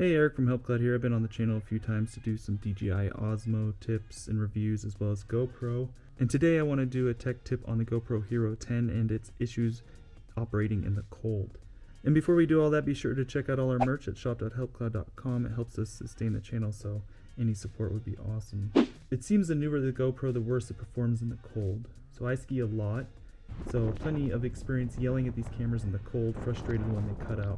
Hey, Eric from HelpCloud here. I've been on the channel a few times to do some DJI Osmo tips and reviews as well as GoPro. And today I want to do a tech tip on the GoPro Hero10 and its issues operating in the cold. And before we do all that, be sure to check out all our merch at shop.helpcloud.com. It helps us sustain the channel, so any support would be awesome. It seems the newer the GoPro, the worse it performs in the cold. So I ski a lot, so plenty of experience yelling at these cameras in the cold, frustrated when they cut out.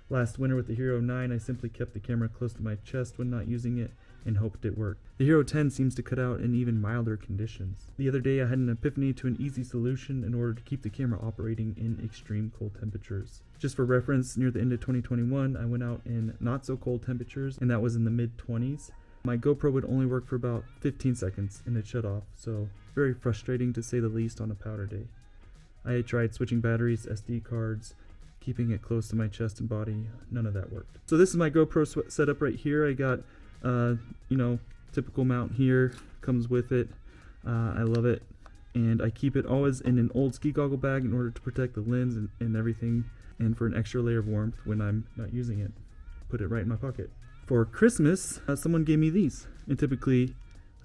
Last winter with the Hero9, I simply kept the camera close to my chest when not using it and hoped it worked. The Hero10 seems to cut out in even milder conditions. The other day I had an epiphany to an easy solution in order to keep the camera operating in extreme cold temperatures. Just for reference, near the end of 2021, I went out in not so cold temperatures, and that was in the mid-20s. My GoPro would only work for about 15 seconds and it shut off, so very frustrating to say the least on a powder day. I tried switching batteries, SD cards, keeping it close to my chest and body. None of that worked. So this is my GoPro setup right here. I got, typical mount here, comes with it. I love it. And I keep it always in an old ski goggle bag in order to protect the lens and everything, and for an extra layer of warmth when I'm not using it. Put it right in my pocket. For Christmas, someone gave me these. And typically,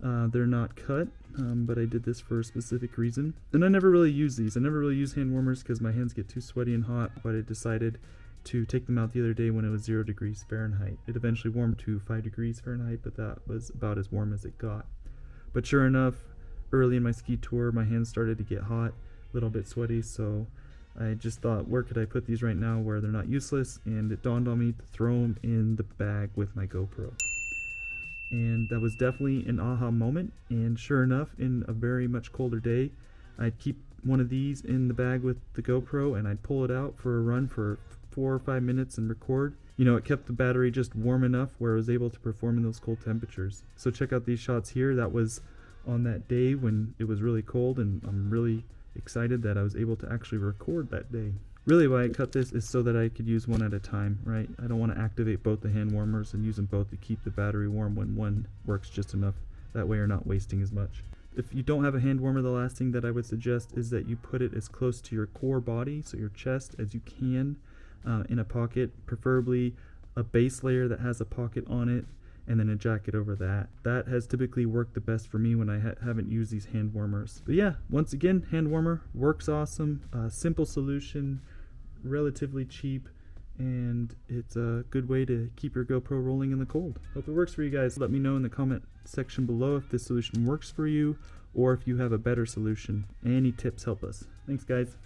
they're not cut, but I did this for a specific reason. And I never really use these. I never really use hand warmers because my hands get too sweaty and hot, but I decided to take them out the other day when it was 0 degrees Fahrenheit. It eventually warmed to 5 degrees Fahrenheit, but that was about as warm as it got. But sure enough, early in my ski tour, my hands started to get hot, a little bit sweaty, so I just thought, where could I put these right now where they're not useless? And it dawned on me to throw them in the bag with my GoPro. And that was definitely an aha moment, and sure enough, in a very much colder day, I'd keep one of these in the bag with the GoPro and I'd pull it out for a run for 4 or 5 minutes and record. You know, it kept the battery just warm enough where I was able to perform in those cold temperatures. So check out these shots here. That was on that day when it was really cold, and I'm really excited that I was able to actually record that day. Really why I cut this is so that I could use one at a time, right? I don't want to activate both the hand warmers and use them both to keep the battery warm when one works just enough. That way you're not wasting as much. If you don't have a hand warmer, the last thing that I would suggest is that you put it as close to your core body, so your chest, as you can, in a pocket, preferably a base layer that has a pocket on it, and then a jacket over that. That has typically worked the best for me when I haven't used these hand warmers. But yeah, once again, hand warmer works awesome. Simple solution, relatively cheap, and it's a good way to keep your GoPro rolling in the cold. Hope it works for you guys. Let me know in the comment section below if this solution works for you or if you have a better solution. Any tips help us. Thanks, guys.